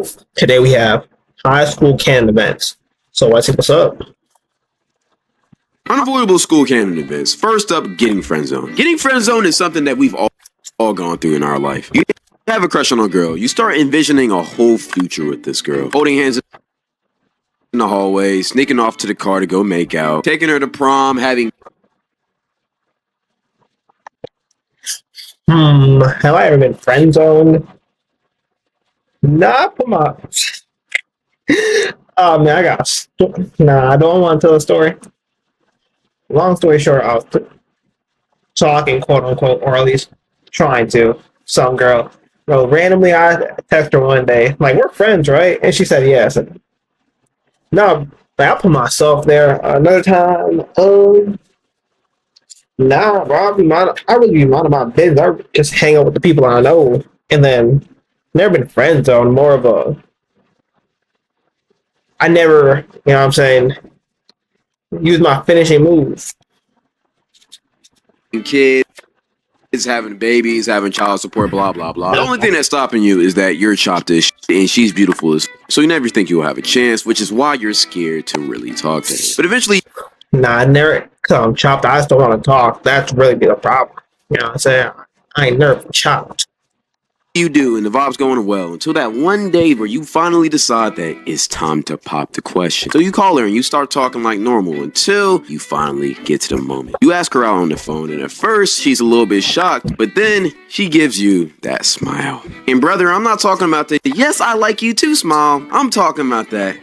So today we have high school canon events. So let's see what's up. Unavoidable school canon events. First up, getting friend zoned. Getting friend zoned is something that we've all gone through in our life. You have a crush on a girl. You start envisioning a whole future with this girl. Holding hands in the hallway, sneaking off to the car to go make out, taking her to prom, having... Have I ever been friend zoned? Nah, come on. Oh man, I don't want to tell a story. Long story short, I was talking, quote unquote, or at least trying to, some girl. Well, randomly, I text her one day, like, we're friends, right? And she said yes. And, no, I put myself there. Another time, nah, bro, I really be minding my business. I just hang out with the people I know, and then never been friend zone. More of a, I never, you know what I'm saying, use my finishing move. kids, having babies, having child support, blah, blah, blah. The only thing that's stopping you is that you're chopped as and she's beautiful as so you never think you'll have a chance, which is why you're scared to really talk to her. But eventually... Nah, I never, cause I'm chopped. I just don't want to talk. That's really the problem. You know what I'm saying? I ain't never chopped. You do, and the vibe's going well until that one day where you finally decide that it's time to pop the question. So you call her and you start talking like normal until you finally get to the moment. You ask her out on the phone, and at first she's a little bit shocked, but then she gives you that smile. And brother, I'm not talking about the yes, I like you too smile. I'm talking about that.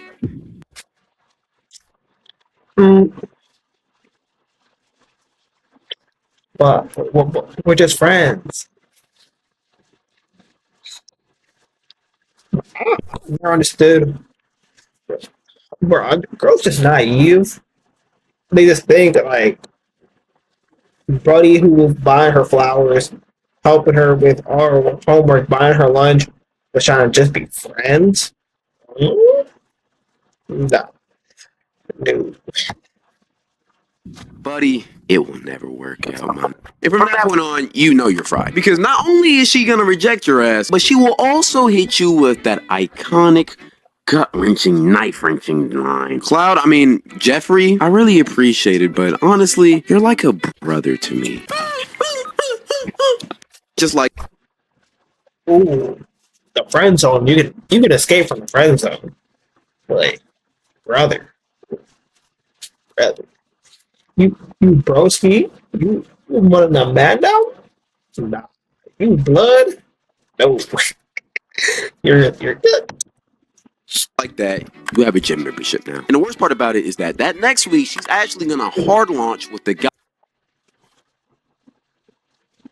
But we're just friends. Never understood. Bro, girls just naive. They just think that like Buddy who was buying her flowers, helping her with our homework, buying her lunch, was trying to just be friends. No, dude. Buddy, it will never work out, man. And from that point on, you know you're fried. Because not only is she gonna reject your ass, but she will also hit you with that iconic, gut-wrenching, knife-wrenching line. Jeffrey, I really appreciate it, but honestly, you're like a brother to me. Just like... Ooh, the friend zone. You can escape from the friend zone. Like, brother. You broski? You one of the man now? Nah. You blood? No. you're good. Like that, you have a gym membership now. And the worst part about it is that next week, she's actually gonna hard launch with the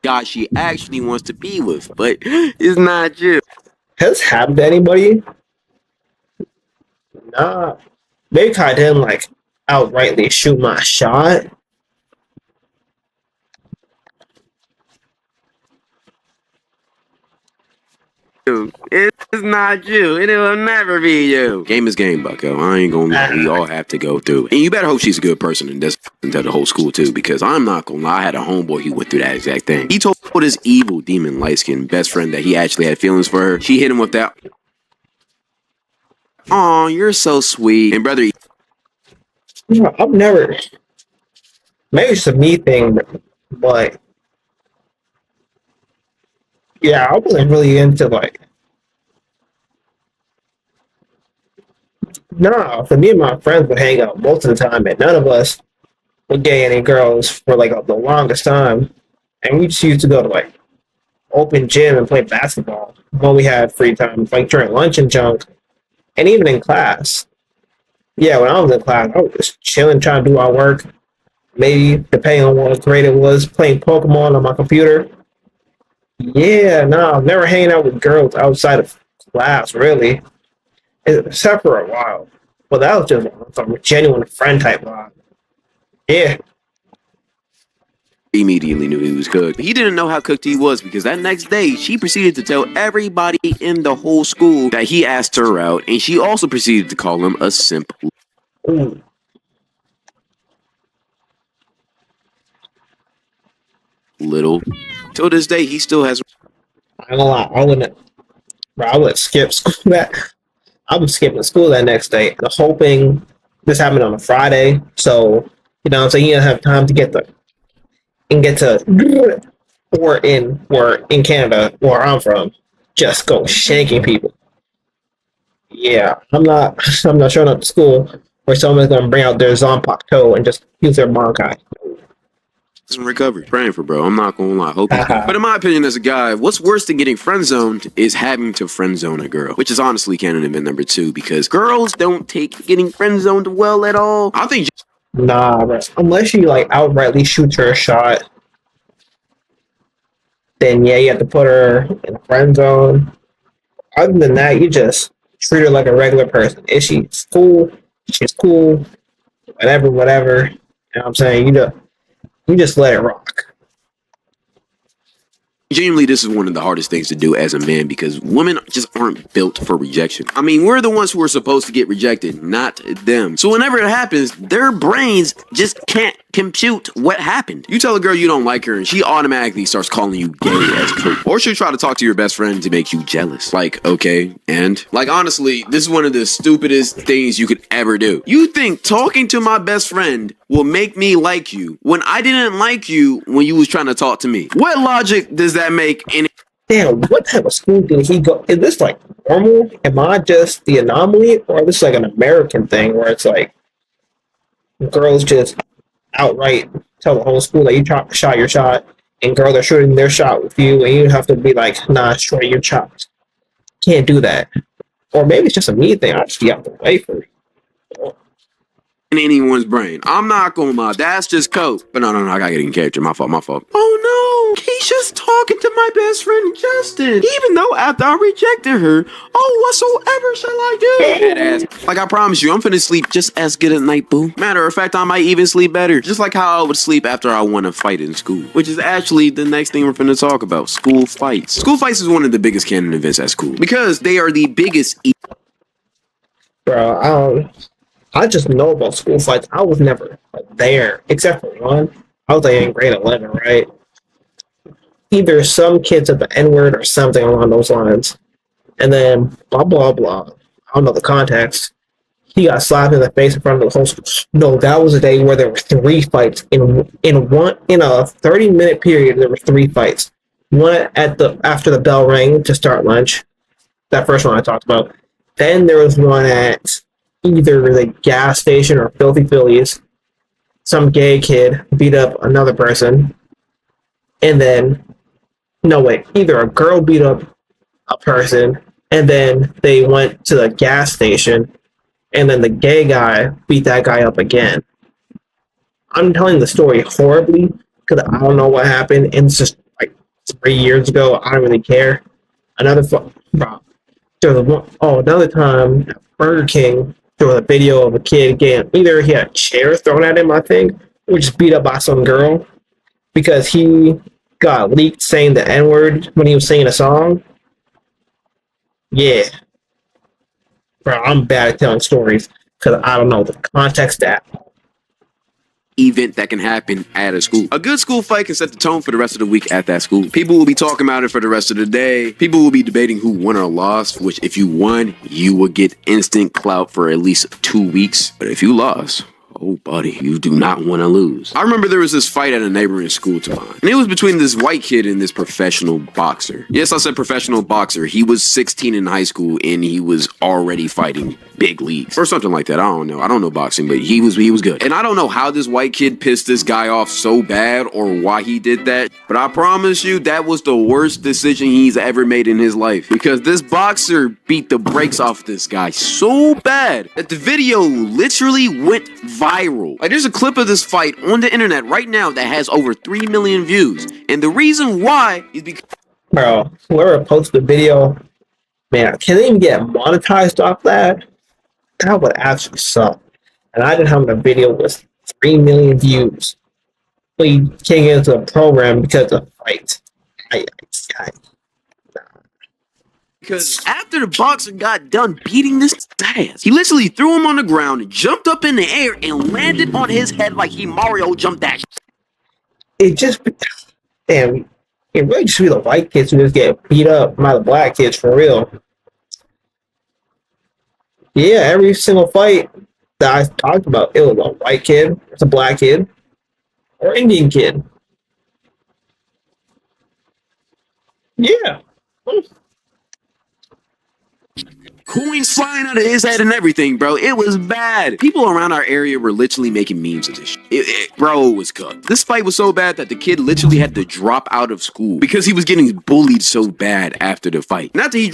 guy she actually wants to be with, but it's not you. Has this happened to anybody? Nah. Maybe I didn't like outrightly shoot my shot. It's not you. It will never be you. Game is game, bucko. I ain't gonna lie. We all have to go through it. And you better hope she's a good person and doesn't tell the whole school too, because I'm not gonna lie. I had a homeboy who went through that exact thing. He told his evil demon light-skinned best friend that he actually had feelings for her. She hit him with that, "Aw, you're so sweet." And brother, I've never. Maybe it's a me thing, but yeah, I wasn't really into like. No, for me and my friends would hang out most of the time, and none of us would get any girls for like the longest time. And we just used to go to like open gym and play basketball when we had free time, like during lunch and junk, and even in class. Yeah, when I was in class, I was just chilling, trying to do my work. Maybe depending on what grade it was, playing Pokemon on my computer. Yeah, no, I've never hanging out with girls outside of class, really. Except for a while. But that was just a genuine friend type vibe. Yeah. he immediately knew he was cooked. He didn't know how cooked he was because that next day, she proceeded to tell everybody in the whole school that he asked her out, and she also proceeded to call him a simp. Ooh. Little. Till this day, he still has... I ain't gonna lie, I would skip school that I was skipping school that next day, hoping this happened on a Friday. So, you know what I'm saying? You don't have time to get to, or in Canada, where I'm from, just go shanking people. Yeah, I'm not showing up to school where someone's gonna bring out their Zonpakuto and just use their Bankai. Some recovery. Praying for bro. I'm not gonna lie. Hope he's good. Haha. But in my opinion, as a guy, what's worse than getting friend zoned is having to friend zone a girl, which is honestly canon event number 2 because girls don't take getting friend zoned well at all. I think Nah, bro. Unless you like outrightly shoot her a shot, then yeah, you have to put her in the friend zone. Other than that, you just treat her like a regular person. If she's cool, she's cool. Whatever, whatever. You know what I'm saying? You just let it rock. genuinely, this is one of the hardest things to do as a man because women just aren't built for rejection. I mean, we're the ones who are supposed to get rejected, not them. So whenever it happens, their brains just can't compute what happened. You tell a girl you don't like her and she automatically starts calling you gay as proof. Or she'll try to talk to your best friend to make you jealous. Like, okay, and? Like, honestly, this is one of the stupidest things you could ever do. You think talking to my best friend will make me like you when I didn't like you when you was trying to talk to me? What logic does that make any? Damn, what type of school did he go? Is this like normal? Am I just the anomaly? Or is this like an American thing where it's like girls just outright tell the whole school that you shot your shot and girls are shooting their shot with you and you have to be like, nah, short your shot. Can't do that. Or maybe it's just a me thing. I just be out the way for it. in anyone's brain. I'm not gonna lie, that's just code. But no, I gotta get in character. My fault. Oh no, he's just talking to my best friend Justin. Even though after I rejected her, whatsoever shall I do? Badass. Like I promise you, I'm finna sleep just as good at night, boo. Matter of fact, I might even sleep better. Just like how I would sleep after I won a fight in school. Which is actually the next thing we're finna talk about, school fights. School fights is one of the biggest canon events at school. Because they are the biggest Bro, I just know about school fights. I was never there, except for one. I was like in grade 11, right? Either some kids at the N word or something along those lines. And then blah, blah, blah. I don't know the context. He got slapped in the face in front of the whole school. No, that was a day where there were 3 fights. In a 30-minute period, there were 3 fights. One after the bell rang to start lunch. That first one I talked about. Then there was one at either the gas station or Filthy Phillies. Some gay kid beat up another person. And then, no wait, either a girl beat up a person, and then they went to the gas station, and then the gay guy beat that guy up again. I'm telling the story horribly, because I don't know what happened, and it's just like 3 years ago. I don't really care. Another time at Burger King, there was a video of a kid getting, either he had a chair thrown at him, I think, or just beat up by some girl because he got leaked saying the N-word when he was singing a song. Yeah. Bro, I'm bad at telling stories because I don't know the context that. Event that can happen at a school. A good school fight can set the tone for the rest of the week at that school. People will be talking about it for the rest of the day. People will be debating who won or lost, which if you won, you would get instant clout for at least 2 weeks. But if you lost, oh, buddy, you do not want to lose. I remember there was this fight at a neighboring school to mine. And it was between this white kid and this professional boxer. Yes, I said professional boxer. He was 16 in high school and he was already fighting big leagues or something like that. I don't know boxing, but he was good. And I don't know how this white kid pissed this guy off so bad or why he did that, but I promise you that was the worst decision he's ever made in his life because this boxer beat the brakes off this guy so bad that the video literally went viral. Like there's a clip of this fight on the internet right now that has over 3 million views, and the reason why is because Bro, whoever posted the video, man, can they even get monetized off that? That would actually suck. And I didn't have a video with 3 million views. But you can't get into the program because of fight. Because after the boxer got done beating this ass, he literally threw him on the ground, jumped up in the air, and landed on his head like he Mario jumped that. It just, damn, it really just be the white kids who just get beat up by the black kids for real. Yeah, every single fight that I talked about, it was a white kid, it's a black kid, or Indian kid. Yeah. Coins flying out of his head and everything, bro. It was bad. People around our area were literally making memes of this shit. Bro, it was cooked. This fight was so bad that the kid literally had to drop out of school because he was getting bullied so bad after the fight. Not that he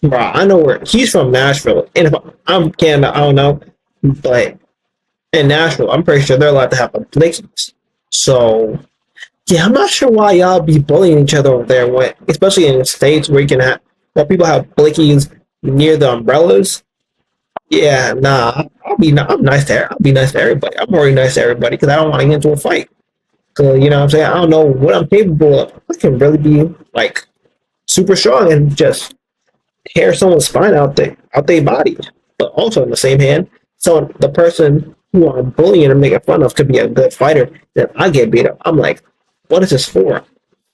Bro, I know where he's from, Nashville. And if I'm Canada, I don't know. But in Nashville, I'm pretty sure they're allowed to have a blickies. So, yeah, I'm not sure why y'all be bullying each other over there, when, especially in states where you can have where people have blickies near the umbrellas. Yeah, nah, I'm nice there. I'll be nice to everybody. I'm already nice to everybody because I don't want to get into a fight. So, you know what I'm saying? I don't know what I'm capable of. I can really be like super strong and just tear someone's spine out their body. But also in the same hand, so the person who I'm bullying and making fun of could be a good fighter, then I get beat up. I'm like, what is this for?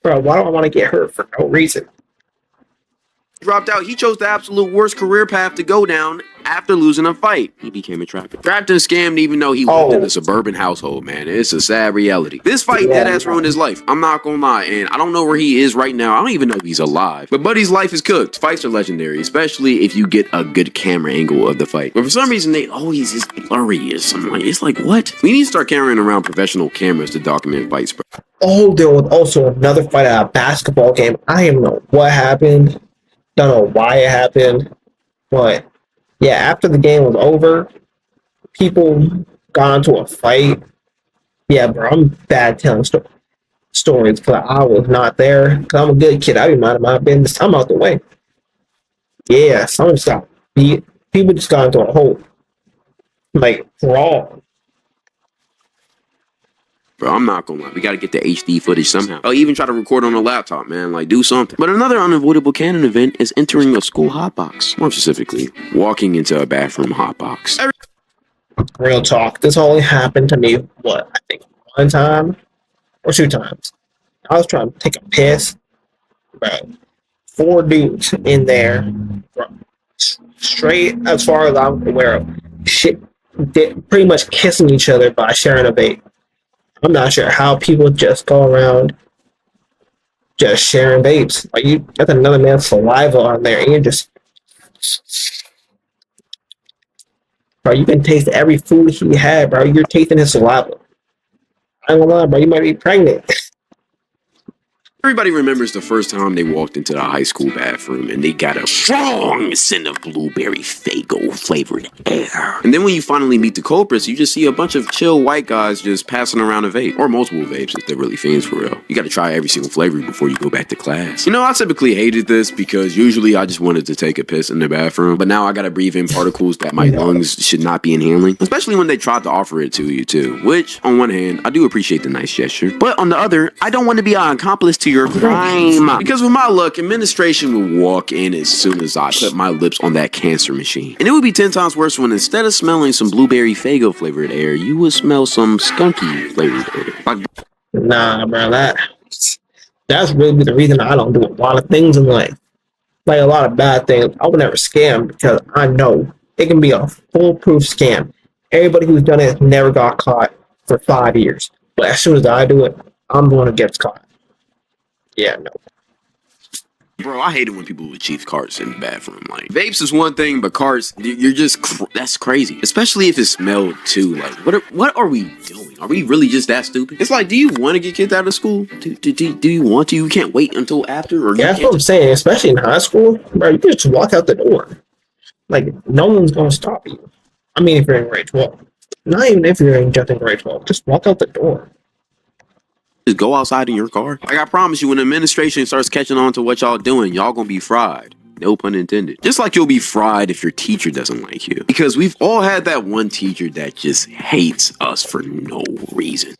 Bro, why do I want to get hurt for no reason? dropped out, he chose the absolute worst career path to go down after losing a fight. He became a trapper. Trapped and scammed even though he lived in a suburban household, man. It's a sad reality. This fight deadass ruined his life. I'm not gonna lie, and I don't know where he is right now. I don't even know if he's alive. But Buddy's life is cooked. Fights are legendary, especially if you get a good camera angle of the fight. But for some reason, they always is blurry or something. Like, it's like, what? We need to start carrying around professional cameras to document fights, bro. Oh, there was also another fight at a basketball game. I don't know what happened. Don't know why it happened. But yeah, after the game was over, people got into a fight. Yeah, bro, I'm bad telling stories because I was not there. Because I'm a good kid. I be minding my business. I'm out the way. Yeah, someone just got beat. People just got into a whole like brawl. Bro, I'm not gonna lie. We gotta get the HD footage somehow. I'll even try to record on a laptop, man. Like, do something. But another unavoidable canon event is entering a school hotbox. More specifically, walking into a bathroom hotbox. Real talk. This only happened to me, what, I think one time or two times. I was trying to take a piss. Bro, 4 dudes in there, bro, straight as far as I'm aware of, shit, pretty much kissing each other by sharing a vape. I'm not sure how people just go around just sharing vapes. Like, you got another man's saliva on there, and you're just, bro, you can taste every food he had, bro. You're tasting his saliva. I ain't gonna lie, bro. You might be pregnant. Everybody remembers the first time they walked into the high school bathroom and they got a strong scent of blueberry Faygo flavored air. And then when you finally meet the culprits, you just see a bunch of chill white guys just passing around a vape. Or multiple vapes if they're really fiends for real. You gotta try every single flavor before you go back to class. You know, I typically hated this because usually I just wanted to take a piss in the bathroom. But now I gotta breathe in particles that my lungs should not be inhaling. Especially when they tried to offer it to you too. Which, on one hand, I do appreciate the nice gesture. But on the other, I don't want to be an accomplice to your crime. Because with my luck, administration would walk in as soon as I put my lips on that cancer machine. And it would be 10 times worse when instead of smelling some blueberry Faygo flavored air, you would smell some skunky flavored air. Like, Nah, bro, that's really the reason I don't do a lot of things in life. Like a lot of bad things. I would never scam because I know it can be a foolproof scam. Everybody who's done it never got caught for 5 years. But as soon as I do it, I'm the one who gets caught. Yeah, no. bro, I hate it when people achieve carts in the bathroom. Like, vapes is one thing, but carts, you're just, that's crazy. Especially if it's smelled too. Like, what are we doing? Are we really just that stupid? It's like, do you want to get kicked out of school? Do you want to? You can't wait until after? Or yeah, that's what I'm saying. Especially in high school, bro, you can just walk out the door. Like, no one's going to stop you. I mean, if you're in grade 12. Not even if you're in just in grade 12. Just walk out the door. Just go outside in your car. Like, I promise you, when the administration starts catching on to what y'all doing, y'all gonna be fried. No pun intended. Just like you'll be fried if your teacher doesn't like you. Because we've all had that one teacher that just hates us for no reason.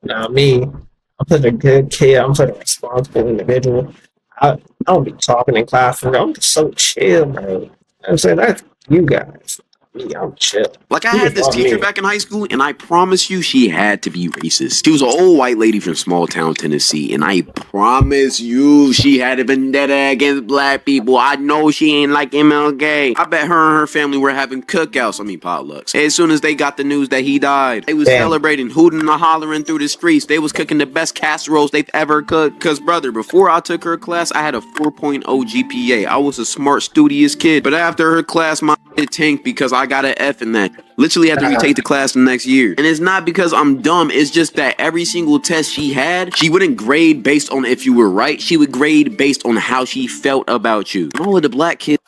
Now, me, I'm such a good kid. I'm such a responsible individual. I don't be talking in class. I'm just so chill, man. I'm saying that's you guys. Me, I'm chill. Like, I You can had this fuck teacher me. back in high school, and I promise you she had to be racist. She was an old white lady from small town Tennessee, and I promise you she had a vendetta against black people. I know she ain't like MLK. I bet her and her family were having cookouts, potlucks. As soon as they got the news that he died, they was Damn. celebrating, hooting and hollering through the streets. They was cooking the best casseroles they've ever cooked. Cause brother, before I took her class, I had a 4.0 GPA. I was a smart, studious kid, but after her class, my it tanked because I got an F in that. Literally had to retake the class the next year. And it's not because I'm dumb, it's just that every single test she had, she wouldn't grade based on if you were right, she would grade based on how she felt about you. And all of the black kids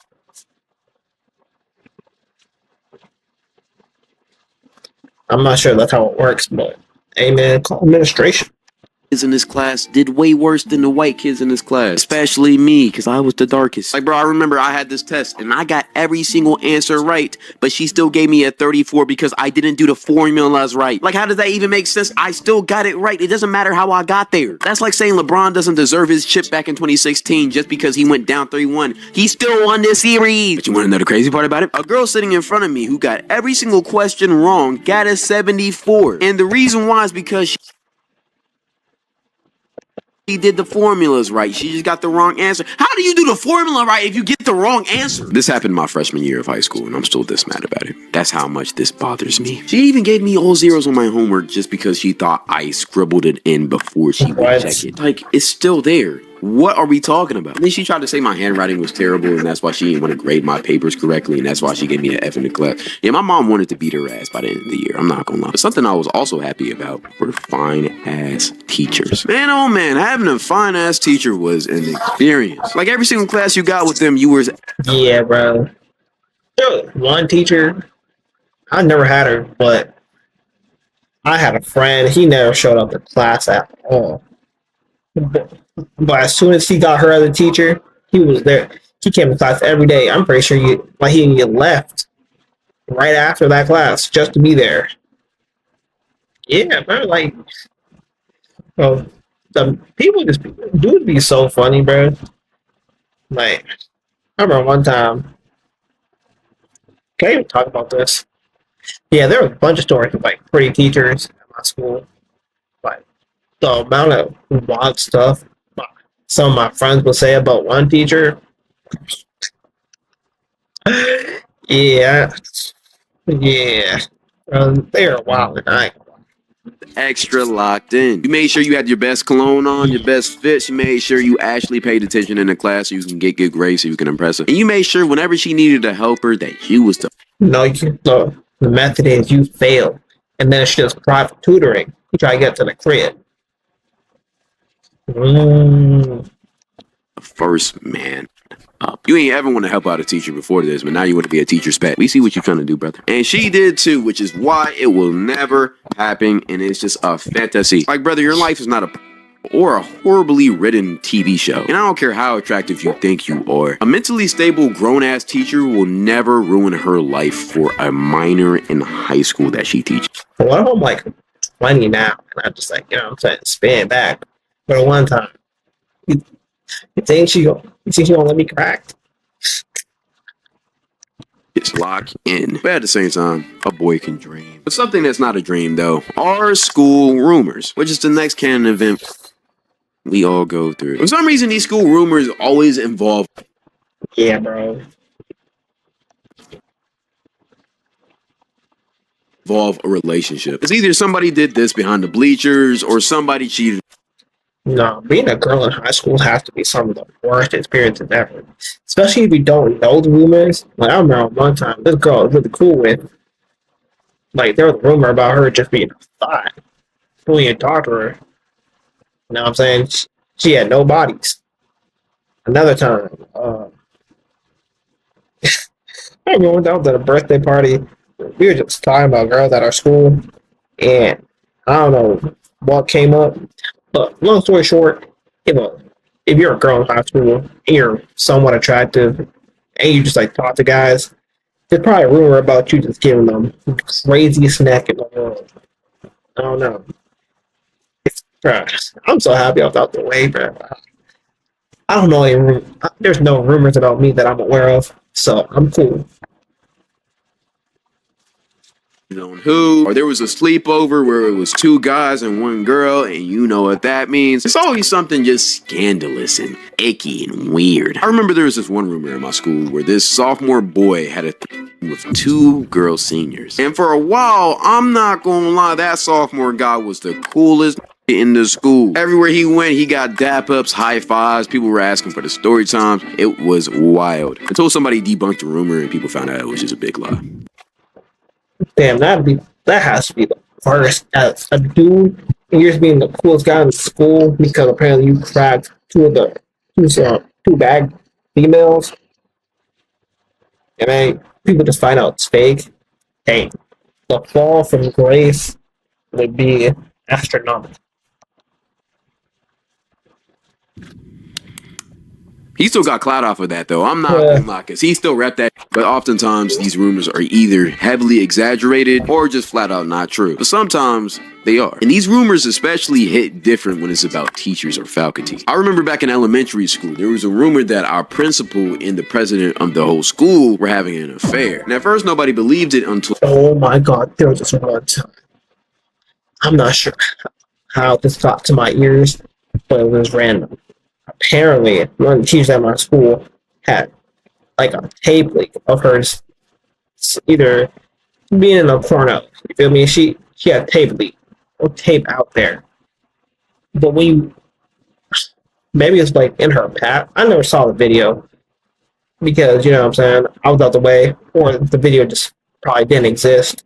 I'm not sure that's how it works, but hey man, call administration. in this class did way worse than the white kids in this class, especially me, because I was the darkest. Like, bro, I remember I had this test and I got every single answer right, but she still gave me a 34 because I didn't do the formulas right. Like, how does that even make sense? I still got it right. It doesn't matter how I got there. That's like saying LeBron doesn't deserve his chip back in 2016 just because he went down 3-1. He still won this series. But you want to know the crazy part about it? A girl sitting in front of me who got every single question wrong got a 74. And the reason why is because she did the formulas right. She just got the wrong answer. How do you do the formula right if you get the wrong answer? This happened my freshman year of high school, and I'm still this mad about it. That's how much this bothers me. She even gave me all zeros on my homework just because she thought I scribbled it in before she would check it. Like, it's still there. What are we talking about? And then she tried to say my handwriting was terrible, and that's why she didn't want to grade my papers correctly, and that's why she gave me an F in the class. Yeah, my mom wanted to beat her ass by the end of the year. I'm not gonna lie. But something I was also happy about were fine-ass teachers. Man, oh man, having a fine-ass teacher was an experience. Like, every single class you got with them, you were... Yeah, bro. One teacher, I never had her, but I had a friend. He never showed up to class at all. But as soon as he got her other teacher, he was there. He came to class every day. I'm pretty sure he left right after that class just to be there. Yeah, bro. Like, oh, the people just dude be so funny, bro. Like, I remember one time. Can't even talk about this. Yeah, there was a bunch of stories of like pretty teachers at my school. Like the amount of wild stuff some of my friends would say about one teacher. Yeah, yeah. They are wild and I. Extra locked in. You made sure you had your best cologne on, your best fits. You made sure you actually paid attention in the class so you can get good grades so you can impress her. And you made sure whenever she needed a helper that you was the... No, the method is you fail, and then it's just private tutoring. You try to get to the crib. First man up. You ain't ever want to help out a teacher before this, but now you want to be a teacher's pet. We see what you're trying to do, brother. And she did too, which is why it will never happen, and it's just a fantasy. Like, brother, your life is not a or a horribly written TV show. And I don't care how attractive you think you are. A mentally stable grown-ass teacher will never ruin her life for a minor in high school that she teaches. What if I'm like 20 now, and I'm just like, you know what I'm saying, span back. But one time, you think she gonna let me crack? It's locked in. But at the same time, a boy can dream. But something that's not a dream, though, are school rumors, which is the next canon event we all go through. For some reason, these school rumors always involve... Yeah, bro. Involve a relationship. It's either somebody did this behind the bleachers or somebody cheated. No, being a girl in high school has to be some of the worst experiences ever. Especially if you don't know the rumors. Like, I remember one time, this girl I was really cool with, like, there was a rumor about her just being a thought. Who even talked to her. You know what I'm saying? She had no bodies. Another time, I remember one time at a birthday party, we were just talking about girls at our school, and I don't know what came up, but long story short, if you're a girl in high school and you're somewhat attractive, and you just like talk to guys, there's probably a rumor about you just giving them the craziest neck in the world. I don't know. I'm so happy I was out the way, bro. I don't know there's no rumors about me that I'm aware of, so I'm cool. on who, or there was a sleepover where it was 2 guys and 1 girl, and you know what that means. It's always something just scandalous and icky and weird. I remember there was this one rumor in my school where this sophomore boy had a with 2 girl seniors. And for a while, I'm not gonna lie, that sophomore guy was the coolest in the school. Everywhere he went, he got dap ups, high fives. People were asking for the story times. It was wild. Until somebody debunked the rumor and people found out it was just a big lie. Damn, that has to be the worst. As a dude, and you're just being the coolest guy in school because apparently you cracked two bad females, and then people just find out it's fake. Hey, the fall from grace would be astronomical. He still got clout off of that, though. I'm not gonna lie, because he still repped that. But oftentimes, these rumors are either heavily exaggerated or just flat out not true. But sometimes, they are. And these rumors especially hit different when it's about teachers or faculty. I remember back in elementary school, there was a rumor that our principal and the president of the whole school were having an affair. And at first, nobody believed it until... Oh my god, there was this one time. I'm not sure how this got to my ears, but it was random. Apparently, one of the teachers at my school had like a tape leak of hers either being in a porno. You feel me? She had tape leak or tape out there. But maybe it's like in her past. I never saw the video because you know what I'm saying, I was out the way, or the video just probably didn't exist.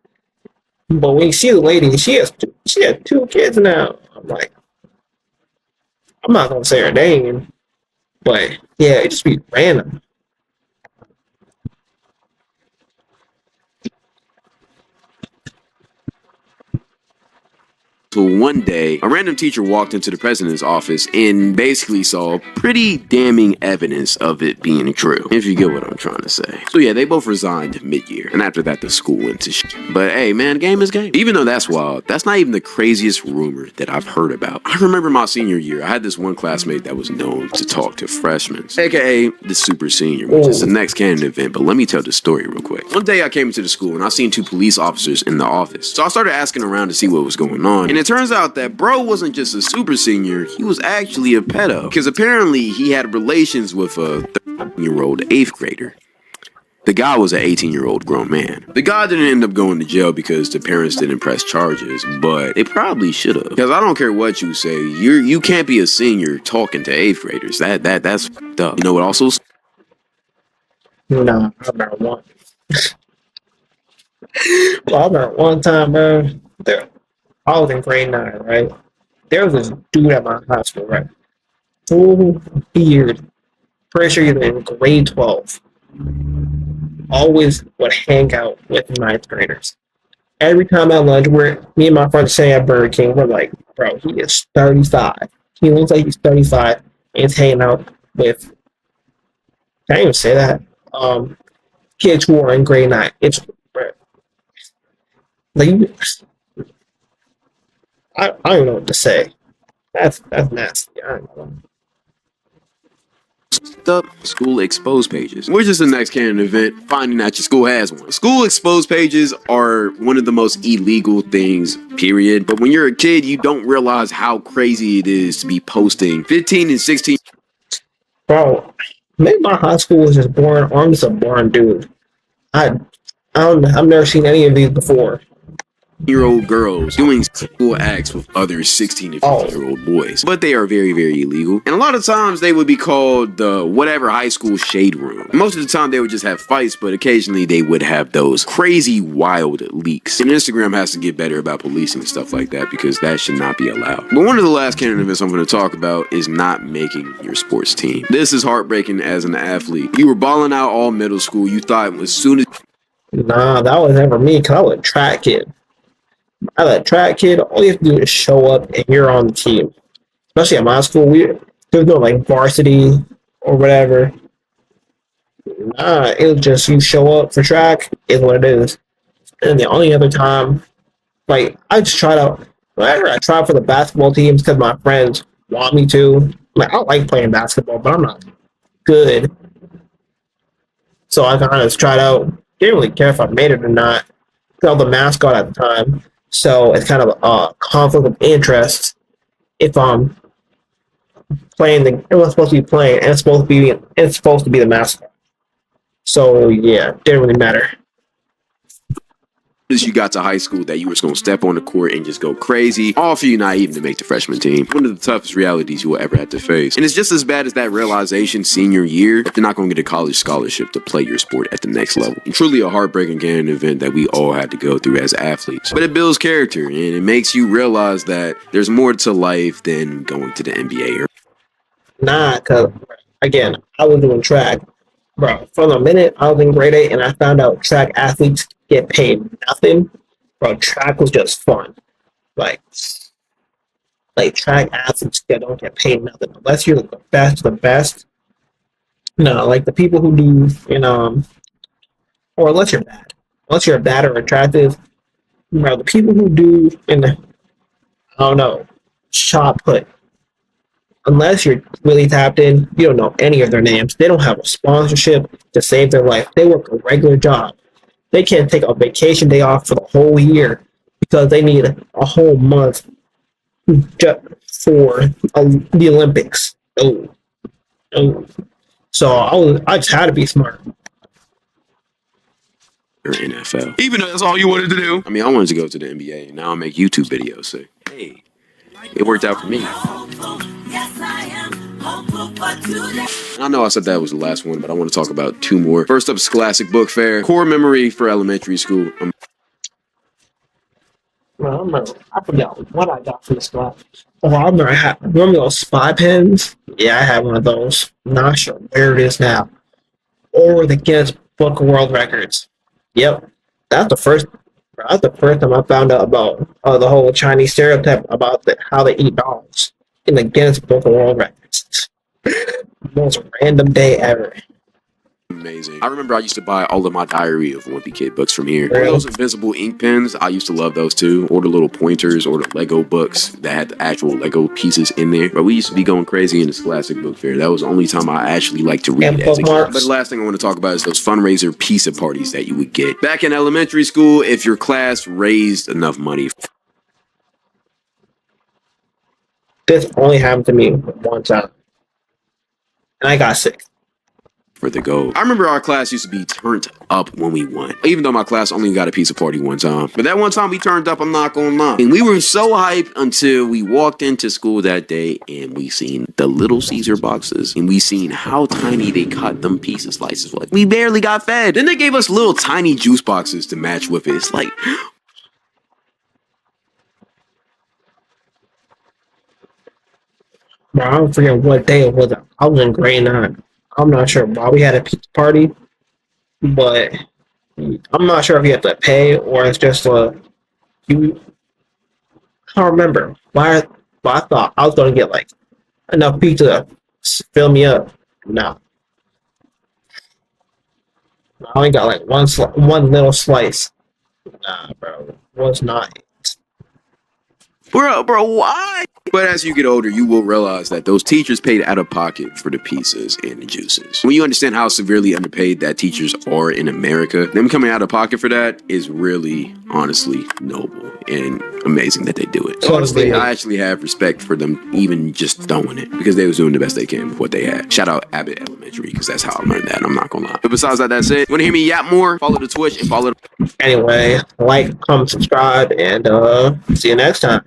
But when you see the lady, she has 2 kids now. I'm like, I'm not gonna say her name, but yeah, it just be random. So one day, a random teacher walked into the president's office and basically saw pretty damning evidence of it being true, if you get what I'm trying to say. So yeah, they both resigned mid-year, and after that, the school went to shit. But hey, man, game is game. Even though that's wild, that's not even the craziest rumor that I've heard about. I remember my senior year, I had this one classmate that was known to talk to freshmen, aka the super senior, which is the next canon event, but let me tell the story real quick. One day I came into the school and I seen 2 police officers in the office. So I started asking around to see what was going on, and it turns out that bro wasn't just a super senior, he was actually a pedo. Because apparently he had relations with a 13-year-old 8th grader. The guy was an 18-year-old grown man. The guy didn't end up going to jail because the parents didn't press charges, but it probably should have. Because I don't care what you say, you can't be a senior talking to 8th graders. That's fucked up. You know what also? Nah, I remember one. Well, I remember one time, bro. I was in grade 9, right? There was this dude at my high school, right? Full beard. Pretty sure he was in grade 12. Always would hang out with 9th graders. Every time at lunch, me and my friends say at Burger King, we're like, bro, he is 35. He looks like he's 35 and he's hanging out with, can I even say that? Kids who are in grade 9. It's, like, I don't know what to say. That's nasty. I don't know. Up school exposed pages, which is the next canon event, finding that your school has one. School exposed pages are one of the most illegal things, period. But when you're a kid, you don't realize how crazy it is to be posting 15 and 16. Bro, maybe my high school was just boring, or I'm just a boring dude. I've never seen any of these before. Year-old girls doing sexual acts with other 16 and 15-year-old boys, but they are very, very illegal. And a lot of times they would be called the whatever high school shade room. Most of the time they would just have fights, but occasionally they would have those crazy wild leaks. And Instagram has to get better about policing stuff like that because that should not be allowed. But one of the last canon events I'm going to talk about is not making your sports team. This is heartbreaking as an athlete. You were balling out all middle school. You thought as soon as... Nah, that was never me because I was a track kid. I was a track kid. All you have to do is show up and you're on the team. Especially at my school, there was no like varsity or whatever. Nah, it was just you show up for track is what it is. And the only other time, like I just tried out. Whenever I tried for the basketball teams because my friends want me to. Like I like playing basketball, but I'm not good. So I kind of just tried out. Didn't really care if I made it or not. the mascot at the time. So it's kind of a conflict of interest if I'm playing it was supposed to be playing and it's supposed to be the mascot. So yeah, didn't really matter. As you got to high school that you were just going to step on the court and just go crazy, all for you not even to make the freshman team. One of the toughest realities you will ever have to face. And it's just as bad as that realization senior year if you're not going to get a college scholarship to play your sport at the next level. And truly a heartbreaking canon event that we all had to go through as athletes. But it builds character and it makes you realize that there's more to life than going to the NBA. Nah, because again, I was doing track. Bro, from the minute I was in grade 8 and I found out track athletes get paid nothing, bro, track was just fun. Like track athletes that don't get paid nothing unless you're the best of the best. No, like the people who do or unless you're bad or attractive, bro, the people who do I don't know, shot put. Unless you're really tapped in, you don't know any of their names. They don't have a sponsorship to save their life. They work a regular job. They can't take a vacation day off for the whole year because they need a whole month just for the Olympics. Oh. So I just had to be smart. Or NFL. Even though that's all you wanted to do. I mean, I wanted to go to the NBA, and now I make YouTube videos. So, hey, it worked out for me. I know I said that was the last one, but I want to talk about two more. First up is Scholastic Book Fair. Core memory for elementary school. I forgot what I got from this class. Oh, I remember those spy pens? Yeah, I had one of those. Not sure where it is now. Or the Guinness Book of World Records. Yep. That's the first time I found out about the whole Chinese stereotype about how they eat dogs in the Guinness Book of World Records. Most random day ever. Amazing. I remember I used to buy all of my Diary of Wimpy Kid books from here. Really? Or those invisible ink pens, I used to love those too. Or the little pointers or the Lego books that had the actual Lego pieces in there. But we used to be going crazy in the Scholastic Book Fair. That was the only time I actually liked to read as a kid. But the last thing I want to talk about is those fundraiser pizza parties that you would get. Back in elementary school, if your class raised enough money. This only happened to me one time. And I got sick. For the goal. I remember our class used to be turned up when we won. Even though my class only got a pizza party one time. But that one time we turned up, I'm not gonna lie. And we were so hyped until we walked into school that day and we seen the Little Caesar boxes. And we seen how tiny they cut them pizza slices. Like, we barely got fed. Then they gave us little tiny juice boxes to match with it. It's like... Bro, I don't forget what day it was. I was in grade 9. I'm not sure why we had a pizza party, but I'm not sure if you have to pay or it's just I don't remember why I thought I was gonna get like enough pizza to fill me up. No, I only got like one little slice. Nah, bro, was not. Bro, why? But as you get older, you will realize that those teachers paid out of pocket for the pizzas and the juices. When you understand how severely underpaid that teachers are in America, them coming out of pocket for that is really, honestly, noble and amazing that they do it. So honestly, I actually have respect for them even just throwing it because they was doing the best they can with what they had. Shout out Abbott Elementary because that's how I learned that. I'm not gonna lie. But besides that's it. Want to hear me yap more? Follow the Twitch and follow. Anyway, like, comment, subscribe, and see you next time.